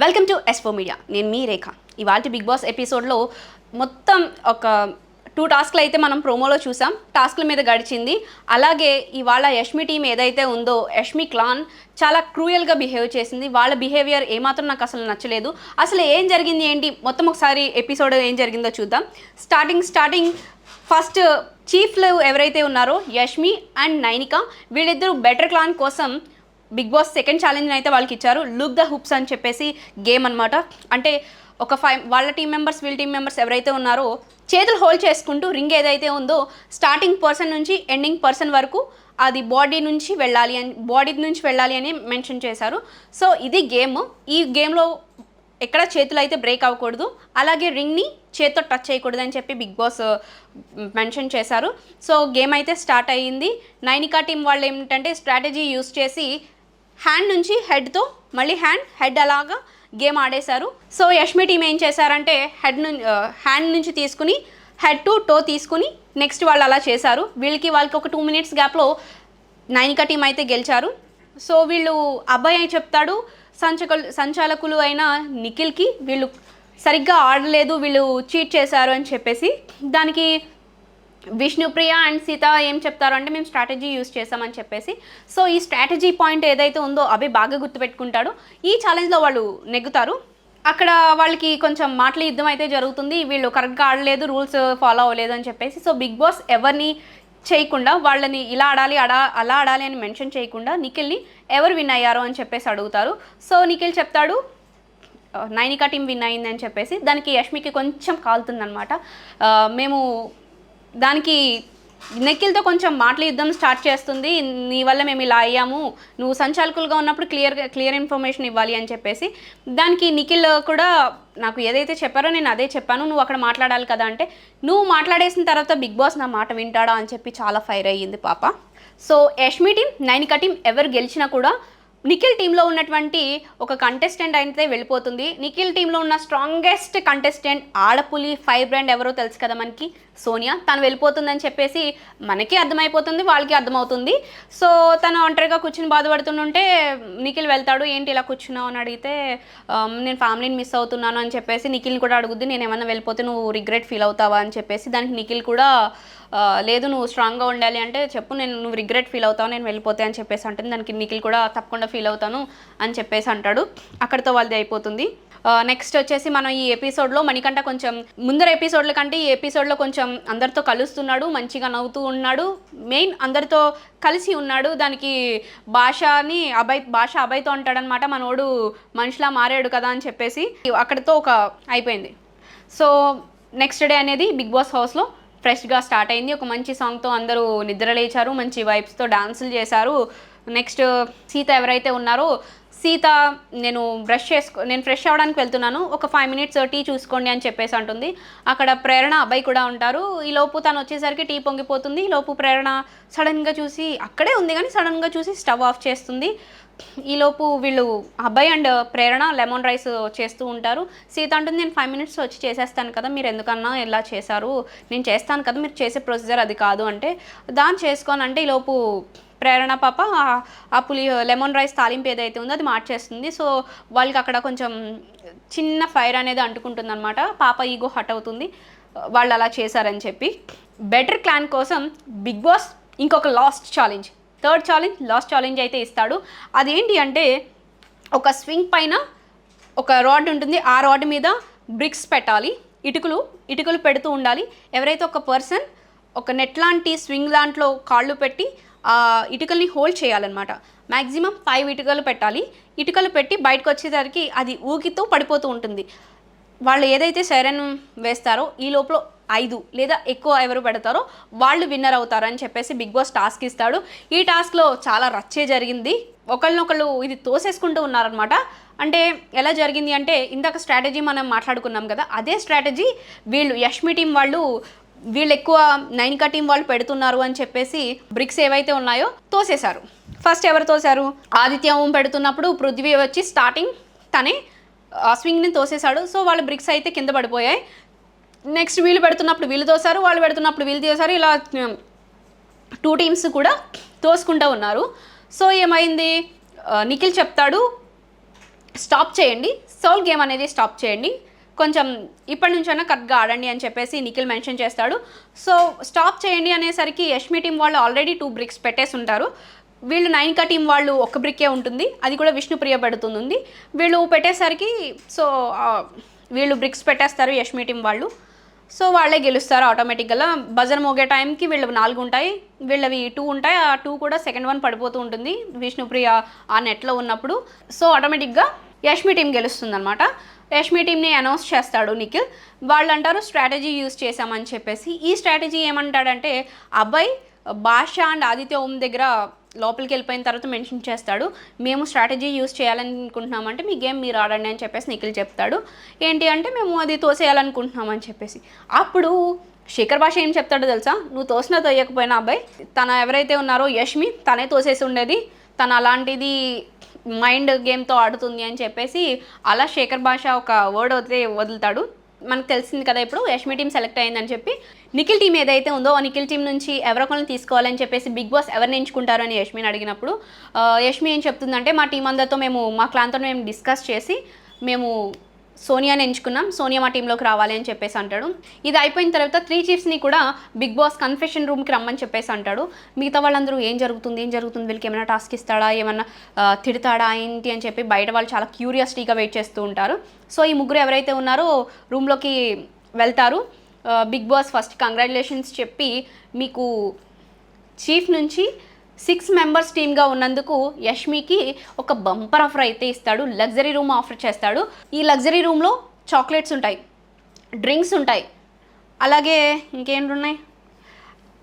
Welcome to ఎస్ఫో media. నేను మీ రేఖ. ఇవాళ big boss ఎపిసోడ్లో మొత్తం ఒక 2 టాస్క్లు అయితే మనం ప్రోమోలో చూసాం. టాస్క్ల మీద గడిచింది. అలాగే ఇవాళ యష్మి టీం ఏదైతే ఉందో, యష్మి క్లాన్ చాలా క్రూయల్గా బిహేవ్ చేసింది. వాళ్ళ బిహేవియర్ ఏమాత్రం నాకు అసలు నచ్చలేదు. అసలు ఏం జరిగింది ఏంటి మొత్తం ఒకసారి ఎపిసోడ్ ఏం జరిగిందో చూద్దాం. స్టార్టింగ్ ఫస్ట్ చీఫ్లు ఎవరైతే ఉన్నారో యష్మి అండ్ నైనిక, వీళ్ళిద్దరూ బెటర్ క్లాన్ కోసం బిగ్ బాస్ సెకండ్ ఛాలెంజ్ని అయితే వాళ్ళకి ఇచ్చారు. లుక్ ద హుప్స్ అని చెప్పేసి గేమ్ అనమాట. అంటే ఒక 5 వాళ్ళ టీం మెంబర్స్ వీళ్ళ టీం మెంబర్స్ ఎవరైతే ఉన్నారో చేతులు హోల్డ్ చేసుకుంటూ రింగ్ ఏదైతే ఉందో స్టార్టింగ్ పర్సన్ నుంచి ఎండింగ్ పర్సన్ వరకు అది బాడీ నుంచి వెళ్ళాలి అని మెన్షన్ చేశారు. సో ఇది గేమ్. ఈ గేమ్లో ఎక్కడ చేతులు అయితే బ్రేక్ అవ్వకూడదు, అలాగే రింగ్ని చేతితో టచ్ చేయకూడదు అని చెప్పి బిగ్ బాస్ మెన్షన్ చేశారు. సో గేమ్ అయితే స్టార్ట్ అయ్యింది. నైనికా టీం వాళ్ళు ఏమిటంటే స్ట్రాటజీ యూస్ చేసి హ్యాండ్ నుంచి హెడ్తో మళ్ళీ హెడ్ అలాగా గేమ్ ఆడేశారు. సో యష్మి టీం ఏం చేశారంటే హ్యాండ్ నుంచి తీసుకుని హెడ్ టు టో తీసుకుని నెక్స్ట్ వాళ్ళు అలా చేశారు. వాళ్ళకి ఒక 2 minutes గ్యాప్లో నైనికా టీం అయితే గెలిచారు. సో వీళ్ళు అబ్బాయి అని చెప్తాడు, సంచాలకులు అయిన నిఖిల్కి వీళ్ళు సరిగ్గా ఆడలేదు, వీళ్ళు చీట్ చేశారు అని చెప్పేసి. దానికి విష్ణుప్రియ అండ్ సీత ఏం చెప్తారు అంటే మేము స్ట్రాటజీ యూస్ చేసామని చెప్పేసి. సో ఈ స్ట్రాటజీ పాయింట్ ఏదైతే ఉందో అవి బాగా గుర్తుపెట్టుకుంటాడు. ఈ ఛాలెంజ్లో వాళ్ళు నెగ్గుతారు. అక్కడ వాళ్ళకి కొంచెం మాటల యుద్ధం అయితే జరుగుతుంది. వీళ్ళు కరెక్ట్గా ఆడలేదు, రూల్స్ ఫాలో అవ్వలేదు అని చెప్పేసి. సో బిగ్ బాస్ ఎవరిని చేయకుండా వాళ్ళని ఇలా ఆడాలి అలా ఆడాలి అని మెన్షన్ చేయకుండా నిఖిల్ని ఎవరు విన్ అయ్యారో అని చెప్పేసి అడుగుతారు. సో నిఖిల్ చెప్తాడు నైనికా టీం విన్ అయిందని చెప్పేసి. దానికి యష్మికి కొంచెం కాలుతుందనమాట. మేము దానికి నిఖిల్తో కొంచెం మాటల యుద్ధం స్టార్ట్ చేస్తుంది. నీ వల్ల మేము ఇలా అయ్యాము, నువ్వు సంచాలకులుగా ఉన్నప్పుడు క్లియర్ ఇన్ఫర్మేషన్ ఇవ్వాలి అని చెప్పేసి. దానికి నిఖిల్ కూడా నాకు ఏదైతే చెప్పారో నేను అదే చెప్పాను, నువ్వు అక్కడ మాట్లాడాలి కదా అంటే, నువ్వు మాట్లాడేసిన తర్వాత బిగ్ బాస్ నా మాట వింటాడా అని చెప్పి చాలా ఫైర్ అయ్యింది పాప. So Yashmi team Nainika team ఎవరు గెలిచినా కూడా నిఖిల్ టీంలో ఉన్నటువంటి ఒక కంటెస్టెంట్ అయితే వెళ్ళిపోతుంది. నిఖిల్ టీంలో ఉన్న స్ట్రాంగెస్ట్ కంటెస్టెంట్ ఆడపులి ఫైర్ బ్రాండ్ ఎవరో తెలుసు కదా మనకి, సోనియా. తను వెళ్ళిపోతుందని చెప్పేసి మనకి అర్థమైపోతుంది, వాళ్ళకి అర్థమవుతుంది. సో తను ఒంటరిగా కూర్చుని బాధపడుతుంటే నిఖిల్ వెళ్తాడు. ఏంటి ఇలా కూర్చున్నావు అని అడిగితే నేను ఫ్యామిలీని మిస్ అవుతున్నాను అని చెప్పేసి నిఖిల్ని కూడా అడుగుద్ది. నేను ఏమన్నా వెళ్ళిపోతే నువ్వు రిగ్రెట్ ఫీల్ అవుతావా అని చెప్పేసి. దానికి నిఖిల్ కూడా లేదు నువ్వు స్ట్రాంగ్గా ఉండాలి అంటే చెప్పు, నువ్వు రిగ్రెట్ ఫీల్ అవుతావు నేను వెళ్ళిపోతే అని చెప్పేసి అంటుంది. దానికి నిఖిల్ కూడా తప్పకుండా ఫీల్ అవుతాను అని చెప్పేసి అంటాడు. అక్కడితో వాళ్ళది అయిపోతుంది. నెక్స్ట్ వచ్చేసి మనం ఈ ఎపిసోడ్లో మణికంఠ కొంచెం ముందర ఎపిసోడ్ల కంటే ఈ ఎపిసోడ్లో కొంచెం అందరితో కలుస్తున్నాడు, మంచిగా నవ్వుతూ ఉన్నాడు, మెయిన్ అందరితో కలిసి ఉన్నాడు. దానికి భాష అభయ్తో అంటాడనమాట, మనోడు మనిషిలా మారాడు కదా అని చెప్పేసి. అక్కడితో ఒక అయిపోయింది. సో నెక్స్ట్ డే అనేది బిగ్ బాస్ హౌస్లో ఫ్రెష్గా స్టార్ట్ అయింది. ఒక మంచి సాంగ్తో అందరూ నిద్ర లేచారు, మంచి వైబ్స్తో డాన్సులు చేశారు. నెక్స్ట్ సీత ఎవరైతే ఉన్నారో, సీత నేను ఫ్రెష్ అవ్వడానికి వెళ్తున్నాను, ఒక 5 minutes టీ చూసుకోండి అని చెప్పేసి అంటుంది. అక్కడ ప్రేరణ అబ్బాయి కూడా ఉంటారు. ఈలోపు తను వచ్చేసరికి టీ పొంగిపోతుంది. ఈలోపు ప్రేరణ సడన్గా చూసి అక్కడే ఉంది కానీ సడన్గా చూసి స్టవ్ ఆఫ్ చేస్తుంది. ఈలోపు వీళ్ళు అబ్బాయి అండ్ ప్రేరణ లెమన్ రైస్ చేస్తూ ఉంటారు. సీత అంటుంది నేను 5 minutes వచ్చి చేసేస్తాను కదా, మీరు ఎందుకన్నా ఇలా చేశారు, నేను చేస్తాను కదా, మీరు చేసే ప్రొసీజర్ అది కాదు అంటే దాన్ని చేసుకోనంటే ఈలోపు ప్రేరణ పాప ఆ లెమన్ రైస్ తాలింపు ఏదైతే ఉందో అది మార్చేస్తుంది. సో వాళ్ళకి అక్కడ కొంచెం చిన్న ఫైర్ అనేది అంటుకుంటుంది అనమాట. పాప ఈగో హట్ అవుతుంది వాళ్ళు అలా చేశారని చెప్పి. బెటర్ క్లాన్ కోసం బిగ్ బాస్ ఇంకొక థర్డ్ ఛాలెంజ్ అయితే ఇస్తాడు. అదేంటి అంటే ఒక స్వింగ్ పైన ఒక రాడ్ ఉంటుంది, ఆ రాడ్ మీద బ్రిక్స్ పెట్టాలి, ఇటుకలు పెడుతూ ఉండాలి. ఎవరైతే ఒక పర్సన్ ఒక నెట్ లాంటి స్వింగ్ దాంట్లో కాళ్ళు పెట్టి ఆ ఇటుకల్ని హోల్డ్ చేయాలన్నమాట. మ్యాక్సిమం 5 ఇటుకలు పెట్టాలి. ఇటుకలు పెట్టి బయటకు వచ్చేసరికి అది ఊగితో పడిపోతూ ఉంటుంది. వాళ్ళు ఏదైతే సైరన్ వేస్తారో ఈ లోపల 5 లేదా ఎక్కువ ఎవరు పెడతారో వాళ్ళు విన్నర్ అవుతారని చెప్పేసి బిగ్ బాస్ టాస్క్ ఇస్తాడు. ఈ టాస్క్లో చాలా రచ్చే జరిగింది. ఒకళ్ళనొకళ్ళు ఇది తోసేసుకుంటూ ఉన్నారనమాట. అంటే ఎలా జరిగింది అంటే ఇందాక స్ట్రాటజీ మనం మాట్లాడుకున్నాం కదా, అదే స్ట్రాటజీ యష్మి టీం వీళ్ళు ఎక్కువ నైనికా టీం వాళ్ళు పెడుతున్నారు అని చెప్పేసి బ్రిక్స్ ఏవైతే ఉన్నాయో తోసేశారు. ఫస్ట్ ఎవరు తోశారు? ఆదిత్య ఓం పెడుతున్నప్పుడు పృథ్వీ వచ్చి స్టార్టింగ్ తనే స్వింగ్ని తోసేశాడు. సో వాళ్ళ బ్రిక్స్ అయితే కింద పడిపోయాయి. నెక్స్ట్ వీళ్ళు పెడుతున్నప్పుడు వీళ్ళు తోశారు, వాళ్ళు పెడుతున్నప్పుడు వీళ్ళు తోశారు. ఇలా 2 టీమ్స్ కూడా తోసుకుంటూ ఉన్నారు. సో ఏమైంది, నిఖిల్ చెప్తాడు స్టాప్ చేయండి, సోల్ గేమ్ అనేది స్టాప్ చేయండి, కొంచెం ఇప్పటి నుంచైనా కరెక్ట్గా ఆడండి అని చెప్పేసి నిఖిల్ మెన్షన్ చేస్తాడు. సో స్టాప్ చేయండి అనేసరికి యష్మి టీం వాళ్ళు ఆల్రెడీ 2 బ్రిక్స్ పెట్టేసి ఉంటారు. వీళ్ళు నైన్కా టీం వాళ్ళు ఒక బ్రిక్కే ఉంటుంది, అది కూడా విష్ణుప్రియ పెడుతుంది. వీళ్ళు పెట్టేసరికి సో వీళ్ళు బ్రిక్స్ పెట్టేస్తారు యష్మి టీం వాళ్ళు. సో వాళ్ళే గెలుస్తారు ఆటోమేటిక్గా. బజర్ మోగే టైంకి వీళ్ళు 4 ఉంటాయి, వీళ్ళవి 2 ఉంటాయి. ఆ 2 కూడా సెకండ్ 1 పడిపోతూ ఉంటుంది విష్ణుప్రియ ఆ నెట్లో ఉన్నప్పుడు. సో ఆటోమేటిక్గా యష్మి టీం గెలుస్తుంది అనమాట. యష్మి టీంని అనౌన్స్ చేస్తాడు నిఖిల్. వాళ్ళు అంటారు స్ట్రాటజీ యూజ్ చేశామని చెప్పేసి. ఈ స్ట్రాటజీ ఏమంటాడంటే అబ్బాయి భాష అండ్ ఆదిత్య ఓం దగ్గర లోపలికి వెళ్ళిపోయిన తర్వాత మెన్షన్ చేస్తాడు, మేము స్ట్రాటజీ యూజ్ చేయాలనుకుంటున్నామంటే మీ గేమ్ మీరు ఆడండి అని చెప్పేసి నిఖిల్ చెప్తాడు. ఏంటి అంటే మేము అది తోసేయాలనుకుంటున్నామని చెప్పేసి. అప్పుడు శేఖర్ భాష ఏం చెప్తాడో తెలుసా, నువ్వు తోసినా తోయకపోయినా అబ్బాయి తన ఎవరైతే ఉన్నారో యష్మి తనే తోసేసి ఉండేది, తను అలాంటిది మైండ్ గేమ్తో ఆడుతుంది అని చెప్పేసి అలా శేఖర్ భాష ఒక వర్డ్ అయితే వదులుతాడు. మనకు తెలిసింది కదా ఇప్పుడు యష్మి టీం సెలెక్ట్ అయిందని చెప్పి. నిఖిల్ టీం ఏదైతే ఉందో ఆ నిఖిల్ టీం నుంచి ఎవరొకరిని తీసుకోవాలని చెప్పేసి బిగ్ బాస్ ఎవరిని ఎంచుకుంటారు అని యష్మిని అడిగినప్పుడు యష్మి ఏం చెప్తుందంటే మా టీం అందరితో మా క్లాన్తో మేము డిస్కస్ చేసి మేము సోనియాని ఎంచుకున్నాం, సోనియా మా టీంలోకి రావాలి అని చెప్పేసి అంటాడు. ఇది అయిపోయిన తర్వాత 3 చీఫ్స్ని కూడా బిగ్ బాస్ కన్ఫెషన్ రూమ్కి రమ్మని చెప్పేసి అంటాడు. మిగతా వాళ్ళందరూ ఏం జరుగుతుంది వీళ్ళకి ఏమైనా టాస్క్ ఇస్తాడా, ఏమన్నా తిడతాడా ఏంటి అని చెప్పి బయట వాళ్ళు చాలా క్యూరియాసిటీగా వెయిట్ చేస్తూ ఉంటారు. సో ఈ ముగ్గురు ఎవరైతే ఉన్నారో రూమ్లోకి వెళ్తారు. బిగ్ బాస్ ఫస్ట్ కంగ్రాచులేషన్స్ చెప్పి మీకు చీఫ్ నుంచి 6 మెంబర్స్ టీమ్గా ఉన్నందుకు యష్మికి ఒక బంపర్ ఆఫర్ అయితే ఇస్తాడు, లగ్జరీ రూమ్ ఆఫర్ చేస్తాడు. ఈ లగ్జరీ రూమ్లో చాక్లెట్స్ ఉంటాయి, డ్రింక్స్ ఉంటాయి, అలాగే ఇంకేంటి ఉన్నాయి,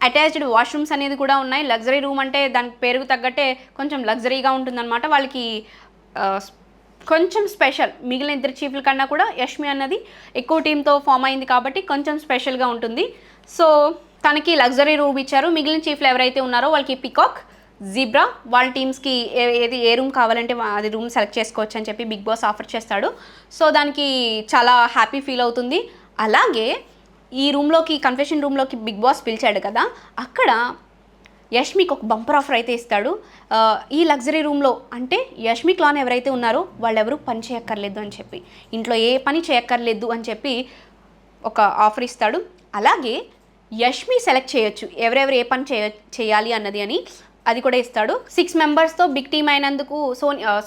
అటాచ్డ్ వాష్రూమ్స్ అనేది కూడా ఉన్నాయి. లగ్జరీ రూమ్ అంటే దానికి పేరుకు తగ్గట్టే కొంచెం లగ్జరీగా ఉంటుందన్నమాట. వాళ్ళకి కొంచెం స్పెషల్, మిగిలిన 2 చీఫ్ల కన్నా కూడా యష్మి అన్నది ఎక్కువ టీంతో ఫామ్ అయింది కాబట్టి కొంచెం స్పెషల్గా ఉంటుంది. సో తనకి లగ్జరీ రూమ్ ఇచ్చారు. మిగిలిన చీఫ్లు ఎవరైతే ఉన్నారో వాళ్ళకి పికాక్, జీబ్రా వాళ్ళ టీమ్స్కి ఏ రూమ్ కావాలంటే అది రూమ్ సెలెక్ట్ చేసుకోవచ్చు అని చెప్పి బిగ్ బాస్ ఆఫర్ చేస్తాడు. సో దానికి చాలా హ్యాపీ ఫీల్ అవుతుంది. అలాగే ఈ రూమ్లోకి కన్ఫెషన్ రూమ్లోకి బిగ్ బాస్ పిలిచాడు కదా, అక్కడ యష్మికి ఒక బంపర్ ఆఫర్ అయితే ఇస్తాడు. ఈ లగ్జరీ రూమ్లో అంటే యష్మి క్లాన్ ఎవరైతే ఉన్నారో వాళ్ళెవరూ పని చేయక్కర్లేదు అని చెప్పి, ఇంట్లో ఏ పని చేయక్కర్లేదు అని చెప్పి ఒక ఆఫర్ ఇస్తాడు. అలాగే యష్మి సెలెక్ట్ చేయొచ్చు ఎవరెవరు ఏ పని చేయాలి అన్నది అని అది కూడా ఇస్తాడు. 6 మెంబర్స్తో బిగ్ టీమ్ అయినందుకు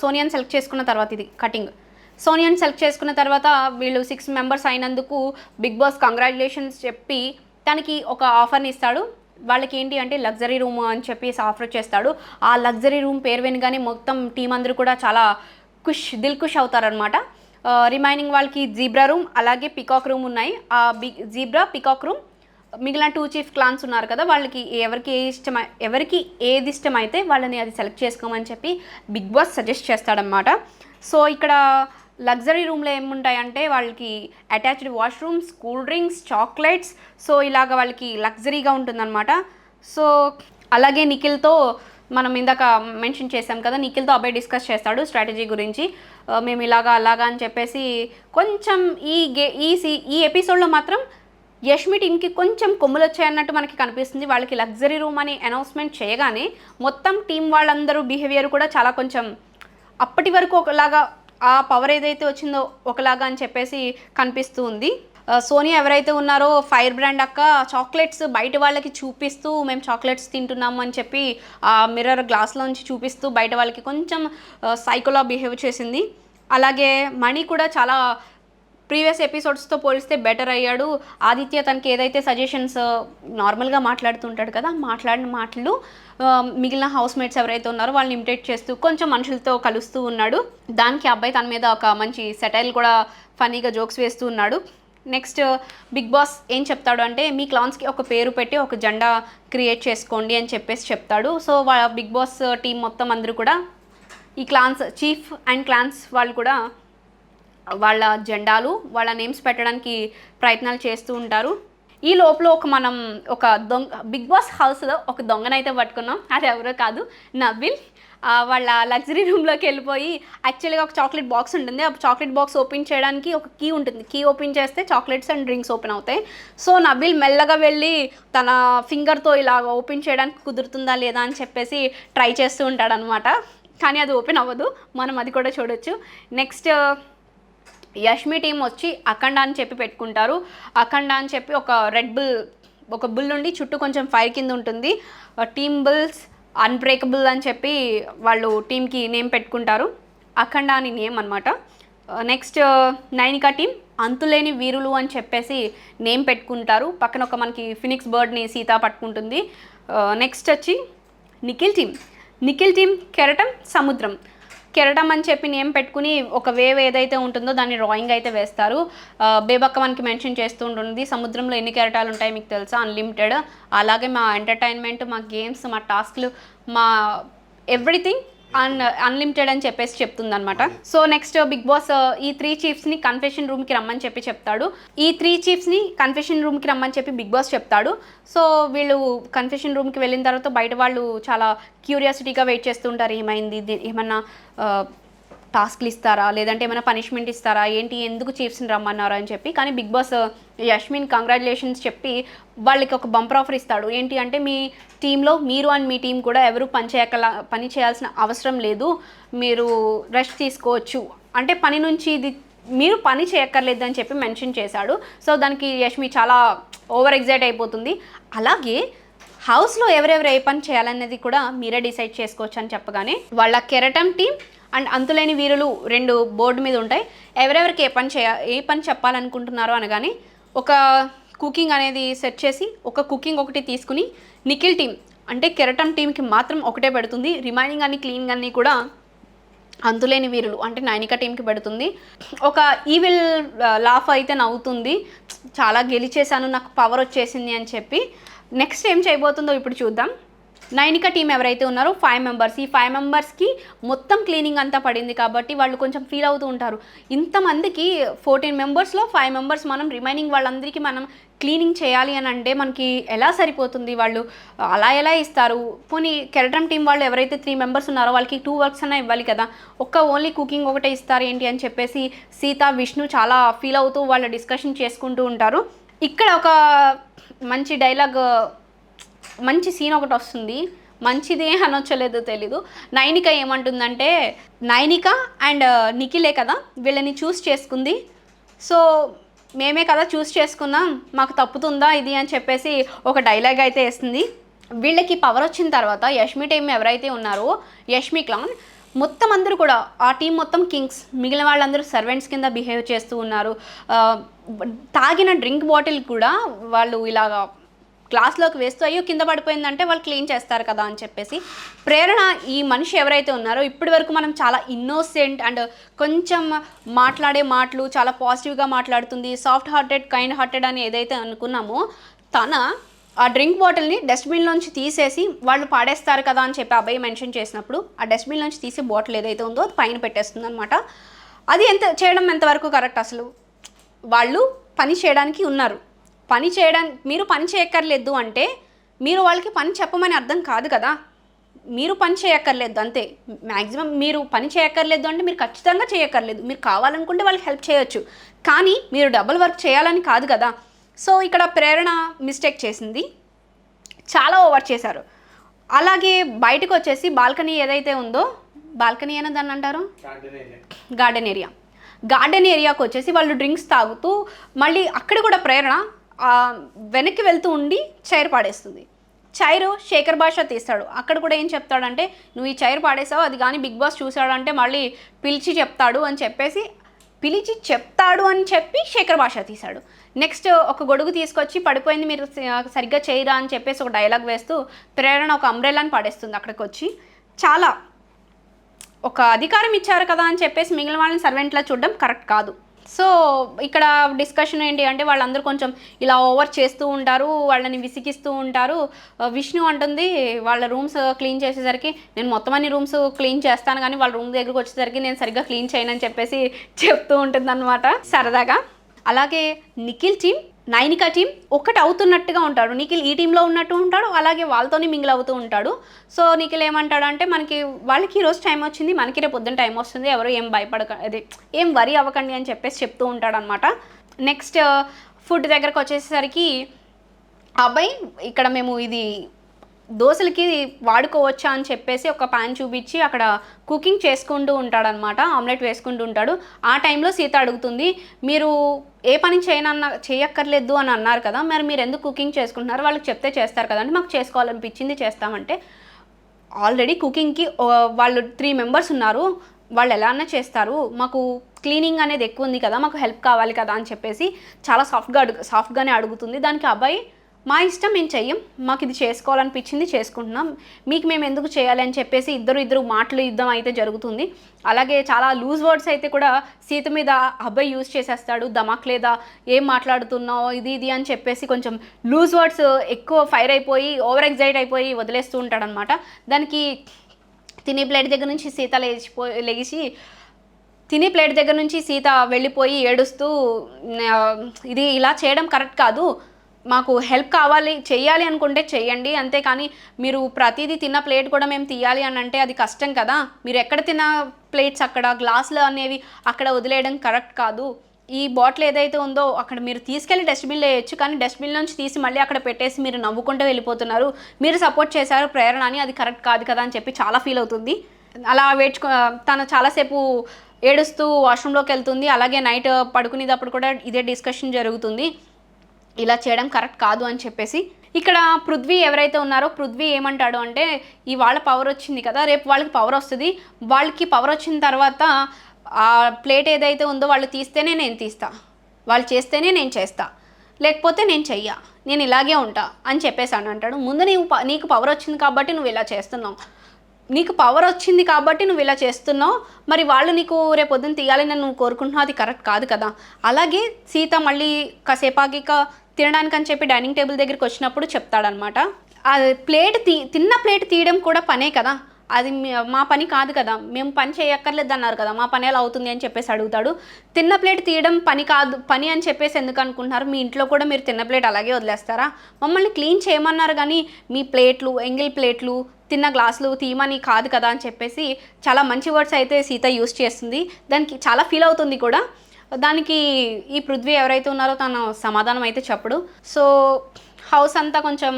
సోనియాని సెలెక్ట్ చేసుకున్న తర్వాత ఇది కటింగ్. సోనియాని సెలెక్ట్ చేసుకున్న తర్వాత వీళ్ళు 6 మెంబర్స్ అయినందుకు బిగ్ బాస్ కంగ్రాచులేషన్స్ చెప్పి తనకి ఒక ఆఫర్ని ఇస్తాడు. వాళ్ళకి ఏంటి అంటే లగ్జరీ రూమ్ అని చెప్పి ఆఫర్ చేస్తాడు. ఆ లగ్జరీ రూమ్ పేరు వినగానే మొత్తం టీం అందరూ కూడా చాలా దిల్ ఖుష్ అవుతారనమాట. రిమైనింగ్ వాళ్ళకి జీబ్రా రూమ్ అలాగే పికాక్ రూమ్ ఉన్నాయి. ఆ జీబ్రా పికాక్ రూమ్ మిగిలిన 2 చీఫ్ క్లాన్స్ ఉన్నారు కదా, వాళ్ళకి ఎవరికి ఏది ఇష్టమైతే వాళ్ళని అది సెలెక్ట్ చేసుకోమని చెప్పి బిగ్ బాస్ సజెస్ట్ చేస్తాడనమాట. సో ఇక్కడ లగ్జరీ రూమ్లో ఏముంటాయంటే వాళ్ళకి attached washrooms, cool drinks, chocolates, so ఇలాగ వాళ్ళకి లగ్జరీగా ఉంటుందన్నమాట. సో అలాగే నిఖిల్తో మనం ఇందాక మెన్షన్ చేసాం కదా, నిఖిల్తో అబ్బాయి డిస్కస్ చేస్తాడు స్ట్రాటజీ గురించి. మేము అలాగా అని చెప్పేసి కొంచెం ఈ ఎపిసోడ్లో మాత్రం యష్మి టీంకి కొంచెం కొమ్ములు వచ్చాయన్నట్టు మనకి కనిపిస్తుంది. వాళ్ళకి లగ్జరీ రూమ్ అని అనౌన్స్మెంట్ చేయగానే మొత్తం టీం వాళ్ళందరూ బిహేవియర్ కూడా చాలా కొంచెం అప్పటి వరకు ఒకలాగా, ఆ పవర్ ఏదైతే వచ్చిందో ఒకలాగా అని చెప్పేసి కనిపిస్తూ ఉంది. సోనియా ఎవరైతే ఉన్నారో ఫైర్ బ్రాండ్ అక్క చాక్లెట్స్ బయట వాళ్ళకి చూపిస్తూ మేము చాక్లెట్స్ తింటున్నాము అని చెప్పి ఆ మిర్రర్ గ్లాస్లోంచి చూపిస్తూ బయట వాళ్ళకి కొంచెం సైకోలా బిహేవ్ చేసింది. అలాగే మణి కూడా చాలా ప్రీవియస్ ఎపిసోడ్స్తో పోలిస్తే బెటర్ అయ్యాడు. ఆదిత్య తనకి ఏదైతే సజెషన్స్ నార్మల్గా మాట్లాడుతుంటాడు కదా, మాట్లాడిన మాటలు మిగిలిన హౌస్ మేట్స్ ఎవరైతే ఉన్నారో వాళ్ళని ఇమిటేట్ చేస్తూ కొంచెం మనుషులతో కలుస్తూ ఉన్నాడు. దానికి అబ్బాయి తన మీద ఒక మంచి సెటైల్ కూడా ఫనీగా జోక్స్ వేస్తూ ఉన్నాడు. నెక్స్ట్ బిగ్ బాస్ ఏం చెప్తాడు అంటే మీ క్లాన్స్కి ఒక పేరు పెట్టి ఒక జెండా క్రియేట్ చేసుకోండి అని చెప్పేసి చెప్తాడు. సో బిగ్ బాస్ టీం మొత్తం అందరూ కూడా ఈ క్లాన్స్ చీఫ్ అండ్ క్లాన్స్ వాళ్ళు కూడా వాళ్ళ జెండాలు వాళ్ళ నేమ్స్ పెట్టడానికి ప్రయత్నాలు చేస్తూ ఉంటారు. ఈ లోపల మనం ఒక బిగ్ బాస్ హౌస్లో ఒక దొంగనైతే పట్టుకున్నాం. అది ఎవరో కాదు, నబిల్. వాళ్ళ లగ్జరీ రూమ్లోకి వెళ్ళిపోయి యాక్చువల్గా ఒక చాక్లెట్ బాక్స్ ఉంటుంది. ఆ చాక్లెట్ బాక్స్ ఓపెన్ చేయడానికి ఒక కీ ఉంటుంది. కీ ఓపెన్ చేస్తే చాక్లెట్స్ అండ్ డ్రింక్స్ ఓపెన్ అవుతాయి. సో నబిల్ మెల్లగా వెళ్ళి తన ఫింగర్తో ఇలా ఓపెన్ చేయడానికి కుదురుతుందా లేదా అని చెప్పేసి ట్రై చేస్తూ ఉంటాడనమాట. కానీ అది ఓపెన్ అవ్వదు, మనం అది కూడా చూడొచ్చు. నెక్స్ట్ యష్మి టీం వచ్చి అఖండ అని చెప్పి పెట్టుకుంటారు. అఖండ అని చెప్పి ఒక రెడ్ బుల్, ఒక బుల్ ఉండి చుట్టూ కొంచెం ఫైర్ కింద ఉంటుంది. టీమ్ బుల్స్ అన్బ్రేకబుల్ అని చెప్పి వాళ్ళు టీంకి నేమ్ పెట్టుకుంటారు. అఖండ అని నేమ్ అనమాట. నెక్స్ట్ నైనికా టీం అంతులేని వీరులు అని చెప్పేసి నేమ్ పెట్టుకుంటారు. పక్కన ఒక మనకి ఫినిక్స్ బర్డ్ని సీత పట్టుకుంటుంది. నెక్స్ట్ వచ్చి నిఖిల్ టీం కెరటం సముద్రం. కెరటం అని చెప్పి నేమ్ పెట్టుకుని ఒక వేవ్ ఏదైతే ఉంటుందో దాన్ని డ్రాయింగ్ అయితే వేస్తారు. బేబక్క మనకి మెన్షన్ చేస్తూ ఉంటుంది, సముద్రంలో ఎన్ని కెరటాలు ఉంటాయి మీకు తెలుసా, అన్లిమిటెడ్. అలాగే మా ఎంటర్టైన్మెంట్, మా గేమ్స్, మా టాస్క్లు, మా ఎవ్రీథింగ్ అన్లిమిటెడ్ అని చెప్పేసి చెప్తుంది అనమాట. సో నెక్స్ట్ బిగ్ బాస్ ఈ 3 చీఫ్స్ని కన్ఫెషన్ రూమ్కి రమ్మని చెప్పి చెప్తాడు. ఈ 3 చీఫ్స్ని కన్ఫెషన్ రూమ్కి రమ్మని చెప్పి బిగ్ బాస్ చెప్తాడు. సో వీళ్ళు కన్ఫెషన్ రూమ్కి వెళ్ళిన తర్వాత బయట వాళ్ళు చాలా క్యూరియాసిటీగా వెయిట్ చేస్తుంటారు, ఏమైంది, ఏమన్నా టాస్క్లు ఇస్తారా, లేదంటే ఏమైనా పనిష్మెంట్ ఇస్తారా, ఏంటి, ఎందుకు చీఫ్స్ని రమ్మన్నారు అని చెప్పి. కానీ బిగ్ బాస్ యష్మిన్ కంగ్రాచులేషన్స్ చెప్పి వాళ్ళకి ఒక బంపర్ ఆఫర్ ఇస్తాడు. ఏంటి అంటే, మీ టీంలో మీరు అండ్ మీ టీం కూడా ఎవరు పని చేయాల్సిన అవసరం లేదు, మీరు రెస్ట్ తీసుకోవచ్చు, అంటే పని నుంచి ఇది మీరు పని చేయక్కర్లేదు అని చెప్పి మెన్షన్ చేశాడు. సో దానికి యష్మి చాలా ఓవర్ ఎగ్జైట్ అయిపోతుంది. అలాగే హౌస్లో ఎవరెవరు ఏ పని చేయాలనేది కూడా మీరే డిసైడ్ చేసుకోవచ్చు అని చెప్పగానే వాళ్ళ కెరటం టీం అండ్ అంతులేని వీరులు 2 బోర్డు మీద ఉంటాయి. ఎవరెవరికి ఏ పని చెప్పాలనుకుంటున్నారో అనగానే ఒక కుకింగ్ అనేది సెట్ చేసి ఒక కుకింగ్ ఒకటి తీసుకుని నిఖిల్ టీం అంటే కెరటం టీంకి మాత్రం ఒకటే పెడుతుంది. రిమైనింగ్ అన్ని క్లీనింగ్ అన్నీ కూడా అంతులేని వీరులు అంటే నైనికా టీంకి పెడుతుంది. ఒక ఈవిల్ లాఫ్ అయితే నవ్వుతుంది, చాలా గెలిచేశాను, నాకు పవర్ వచ్చేసింది అని చెప్పి. నెక్స్ట్ ఏం చేయబోతుందో ఇప్పుడు చూద్దాం. నైనికా టీం ఎవరైతే ఉన్నారో 5 మెంబర్స్, ఈ 5 మెంబర్స్కి మొత్తం క్లీనింగ్ అంతా పడింది కాబట్టి వాళ్ళు కొంచెం ఫీల్ అవుతూ ఉంటారు. ఇంతమందికి 14 మెంబర్స్లో 5 మెంబర్స్ మనం రిమైనింగ్ వాళ్ళందరికీ మనం క్లీనింగ్ చేయాలి అని అంటే మనకి ఎలా సరిపోతుంది, వాళ్ళు అలా ఎలా ఇస్తారు. పోనీ కెరటం టీం వాళ్ళు ఎవరైతే 3 మెంబర్స్ ఉన్నారో వాళ్ళకి 2 వర్క్స్ అన్నా ఇవ్వాలి కదా, ఓన్లీ కుకింగ్ ఒకటే ఇస్తారు ఏంటి అని చెప్పేసి సీత, విష్ణు చాలా ఫీల్ అవుతూ వాళ్ళు డిస్కషన్ చేసుకుంటూ ఉంటారు. ఇక్కడ ఒక మంచి డైలాగ్, మంచి సీన్ ఒకటి వస్తుంది. మంచిదే అనొచ్చలేదో తెలీదు. నైనిక ఏమంటుందంటే, నైనిక అండ్ నిఖిలే కదా వీళ్ళని చూస్ చేసుకుంది, సో మేమే కదా చూస్ చేసుకున్నాం, మాకు తప్పుతుందా ఇది అని చెప్పేసి ఒక డైలాగ్ అయితే వేస్తుంది. వీళ్ళకి పవర్ వచ్చిన తర్వాత యష్మి టీం ఎవరైతే ఉన్నారో యష్మి క్లాన్ మొత్తం అందరూ కూడా ఆ టీం మొత్తం కింగ్స్, మిగిలిన వాళ్ళందరూ సర్వెంట్స్ కింద బిహేవ్ చేస్తూ ఉన్నారు. తాగిన డ్రింక్ బాటిల్ కూడా వాళ్ళు ఇలాగా గ్లాస్లోకి వేస్తూ అయ్యో కింద పడిపోయిందంటే వాళ్ళు క్లీన్ చేస్తారు కదా అని చెప్పేసి. ప్రేరణ ఈ మనిషి ఎవరైతే ఉన్నారో ఇప్పటి వరకు మనం చాలా ఇన్నోసెంట్ అండ్ కొంచెం మాట్లాడే మాటలు చాలా పాజిటివ్గా మాట్లాడుతుంది, సాఫ్ట్ హార్టెడ్, కైండ్ హార్టెడ్ అని ఏదైతే అనుకున్నామో, తన ఆ డ్రింక్ బాటిల్ని డస్ట్బిన్లోంచి తీసేసి వాళ్ళు పాడేస్తారు కదా అని చెప్పి అబ్బాయి మెన్షన్ చేసినప్పుడు ఆ డస్ట్బిన్లోంచి తీసే బాటిల్ ఏదైతే ఉందో అది పైన పెట్టేస్తుంది అనమాట. అది చేయడం ఎంతవరకు కరెక్ట్? అసలు వాళ్ళు పని చేయడానికి ఉన్నారు, మీరు పని చేయక్కర్లేదు అంటే మీరు వాళ్ళకి పని చెప్పమని అర్థం కాదు కదా. మీరు పని చేయక్కర్లేదు అంతే. మ్యాక్సిమం మీరు పని చేయక్కర్లేదు అంటే మీరు ఖచ్చితంగా చేయక్కర్లేదు, మీరు కావాలనుకుంటే వాళ్ళకి హెల్ప్ చేయొచ్చు, కానీ మీరు డబుల్ వర్క్ చేయాలని కాదు కదా. సో ఇక్కడ ప్రేరణ మిస్టేక్ చేసింది, చాలా ఓవర్ చేశారు. అలాగే బయటకు వచ్చేసి బాల్కనీ ఏదైతే ఉందో, బాల్కనీ అయినా దాన్ని అంటారు గార్డెన్ ఏరియాకు వచ్చేసి వాళ్ళు డ్రింక్స్ తాగుతూ మళ్ళీ అక్కడ కూడా ప్రేరణ వెనక్కి వెళ్తూ ఉండి చైర్ పాడేస్తుంది. చైరు శేఖర్ భాష తీస్తాడు. అక్కడ కూడా ఏం చెప్తాడంటే, నువ్వు ఈ చైర్ పాడేసావు, అది కానీ బిగ్ బాస్ చూసాడంటే మళ్ళీ పిలిచి చెప్తాడు అని చెప్పి శేఖర్ భాష తీశాడు. నెక్స్ట్ ఒక గొడుగు తీసుకొచ్చి పడిపోయింది మీరు సరిగ్గా చేయరా అని చెప్పేసి ఒక డైలాగ్ వేస్తూ ప్రేరణ ఒక అంబ్రెల్లాని పడేస్తుంది అక్కడికి వచ్చి. చాలా ఒక అధికారం ఇచ్చారు కదా అని చెప్పేసి మిగిలిన వాళ్ళని సర్వెంట్లా చూడడం కరెక్ట్ కాదు. సో ఇక్కడ డిస్కషన్ ఏంటి అంటే, వాళ్ళందరూ కొంచెం ఇలా ఓవర్ చేస్తూ ఉంటారు, వాళ్ళని విసిగిస్తూ ఉంటారు. విష్ణు అంటుంది, వాళ్ళ రూమ్స్ క్లీన్ చేసేసరికి నేను మొత్తం అన్ని రూమ్స్ క్లీన్ చేస్తాను కానీ వాళ్ళ రూమ్ దగ్గరకు వచ్చేసరికి నేను సరిగ్గా క్లీన్ చేయనని చెప్పేసి చెప్తూ ఉంటుంది అనమాట సరదాగా. అలాగే నిఖిల్ టీం, నైనికా టీం ఒకటి అవుతున్నట్టుగా ఉంటాడు. నిఖిల్ ఈ టీంలో ఉన్నట్టు ఉంటాడు, అలాగే వాళ్ళతోనే మింగిల్ అవుతూ ఉంటాడు. సో నిఖిల్ ఏమంటాడంటే, వాళ్ళకి ఈరోజు టైం వచ్చింది, మనకి రేపు పొద్దున్న టైం వస్తుంది, ఎవరు ఏం వరీ అవ్వకండి అని చెప్పేసి చెప్తూ ఉంటాడు అనమాట. నెక్స్ట్ ఫుడ్ దగ్గరకు వచ్చేసరికి అబ్బాయి, ఇక్కడ మేము ఇది దోశలకి వాడుకోవచ్చా అని చెప్పేసి ఒక ప్యాన్ చూపించి అక్కడ కుకింగ్ చేసుకుంటూ ఉంటాడనమాట, ఆమ్లెట్ వేసుకుంటూ ఉంటాడు. ఆ టైంలో సీత అడుగుతుంది, మీరు ఏ పని చేయక్కర్లేదు అని అన్నారు కదా, మరి మీరు ఎందుకు కుకింగ్ చేసుకుంటున్నారు, వాళ్ళకి చెప్తే చేస్తారు కదా అంటే, మాకు చేసుకోవాలనిపించింది చేస్తామంటే, ఆల్రెడీ కుకింగ్కి వాళ్ళు 3 మెంబర్స్ ఉన్నారు, వాళ్ళు ఎలా అన్నా చేస్తారు, మాకు క్లీనింగ్ అనేది ఎక్కువ ఉంది కదా, మాకు హెల్ప్ కావాలి కదా అని చెప్పేసి చాలా సాఫ్ట్గానే అడుగుతుంది. దానికి అబ్బాయి, మా ఇష్టం, మేము చెయ్యం, మాకు ఇది చేసుకోవాలనిపించింది చేసుకుంటున్నాం, మీకు మేము ఎందుకు చేయాలి అని చెప్పేసి ఇద్దరు మాటలు యుద్ధం అయితే జరుగుతుంది. అలాగే చాలా లూజ్ వర్డ్స్ అయితే కూడా సీత మీద అబ్బాయి యూజ్ చేసేస్తాడు. దమాక్ లేదా, ఏం మాట్లాడుతున్నావు, ఇది అని చెప్పేసి కొంచెం లూజ్ వర్డ్స్ ఎక్కువ ఫైర్ అయిపోయి ఓవర్ ఎగ్జైట్ అయిపోయి వదిలేస్తూ ఉంటాడనమాట. దానికి తినే ప్లేట్ దగ్గర నుంచి సీత లెగిసి తినే ప్లేట్ దగ్గర నుంచి సీత వెళ్ళిపోయి ఏడుస్తూ, ఇది ఇలా చేయడం కరెక్ట్ కాదు, మాకు హెల్ప్ కావాలి, చెయ్యాలి అనుకుంటే చెయ్యండి, అంతేకాని మీరు ప్రతిదీ తిన్న ప్లేట్ కూడా మేము తీయాలి అని అంటే అది కష్టం కదా, మీరు ఎక్కడ తిన్న ప్లేట్స్ అక్కడ, గ్లాసులు అనేవి అక్కడ వదిలేయడం కరెక్ట్ కాదు, ఈ బాటిల్ ఏదైతే ఉందో అక్కడ మీరు తీసుకెళ్ళి డస్ట్బిన్లో వేయచ్చు, కానీ డస్ట్బిన్ నుంచి తీసి మళ్ళీ అక్కడ పెట్టేసి మీరు నవ్వుకుంటూ వెళ్ళిపోతున్నారు, మీరు సపోర్ట్ చేశారు ప్రేరణ అని, అది కరెక్ట్ కాదు కదా అని చెప్పి చాలా ఫీల్ అవుతుంది. అలా తను చాలాసేపు ఏడుస్తూ వాష్రూమ్లోకి వెళ్తుంది. అలాగే నైట్ పడుకునేటప్పుడు కూడా ఇదే డిస్కషన్ జరుగుతుంది, ఇలా చేయడం కరెక్ట్ కాదు అని చెప్పేసి. ఇక్కడ పృథ్వీ ఎవరైతే ఉన్నారో, పృథ్వీ ఏమంటాడు అంటే, ఇవాళ పవర్ వచ్చింది కదా, రేపు వాళ్ళకి పవర్ వస్తుంది, వాళ్ళకి పవర్ వచ్చిన తర్వాత ఆ ప్లేట్ ఏదైతే ఉందో వాళ్ళు తీస్తేనే నేను తీస్తా, వాళ్ళు చేస్తేనే నేను చేస్తా, లేకపోతే నేను చెయ్య, నేను ఇలాగే ఉంటా అని చెప్పేసి అంటాడు. ముందు నీకు పవర్ వచ్చింది కాబట్టి నువ్వు ఇలా చేస్తున్నావు, నీకు పవర్ వచ్చింది కాబట్టి నువ్వు ఇలా చేస్తున్నావు, మరి వాళ్ళు నీకు రేపొద్దున తీయాలని నువ్వు కోరుకుంటున్నావు, అది కరెక్ట్ కాదు కదా. అలాగే సీత మళ్ళీ కాసేపాగిక తినడానికి అని చెప్పి డైనింగ్ టేబుల్ దగ్గరికి వచ్చినప్పుడు చెప్తాడనమాట, అది తిన్న ప్లేట్ తీయడం కూడా పనే కదా, అది మా పని కాదు కదా, మేము పని చేయక్కర్లేదు అన్నారు కదా, మా పని ఎలా అవుతుంది అని చెప్పేసి అడుగుతాడు. తిన్న ప్లేట్ తీయడం పని కాదు, పని అని చెప్పేసి ఎందుకు అనుకుంటున్నారు, మీ ఇంట్లో కూడా మీరు తిన్న ప్లేట్ అలాగే వదిలేస్తారా, మమ్మల్ని క్లీన్ చేయమన్నారు కానీ మీ ప్లేట్లు, ఎంగిల్ ప్లేట్లు, తిన్న గ్లాసులు తీయమని కాదు కదా అని చెప్పేసి చాలా మంచి వర్డ్స్ అయితే సీత యూస్ చేస్తుంది. దానికి చాలా ఫీల్ అవుతుంది కూడా. దానికి ఈ పృథ్వీ ఎవరైతే ఉన్నారో తన సమాధానం అయితే చెప్పడు. సో హౌస్ అంతా కొంచెం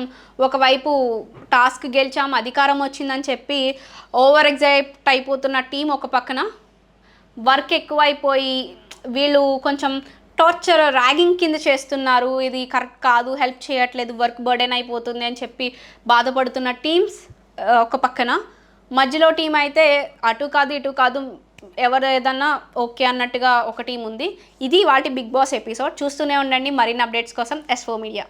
ఒకవైపు టాస్క్ గెలిచాం, అధికారం వచ్చిందని చెప్పి ఓవర్ ఎగ్జైట్ అయిపోతున్న టీం ఒక పక్కన, వర్క్ ఎక్కువైపోయి వీళ్ళు కొంచెం టార్చర్, ర్యాగింగ్ కింద చేస్తున్నారు, ఇది కరెక్ట్ కాదు, హెల్ప్ చేయట్లేదు, వర్క్ బర్డెన్ అయిపోతుంది అని చెప్పి బాధపడుతున్న టీమ్స్ ఒక పక్కన, మధ్యలో టీం అయితే అటు కాదు ఇటు కాదు, ఎవరు ఏదన్నా ఓకే అన్నట్టుగా ఒక టీం ఉంది. ఇది వాటి బిగ్ బాస్ ఎపిసోడ్. చూస్తూనే ఉండండి మరిన్ని అప్డేట్స్ కోసం S4 మీడియా.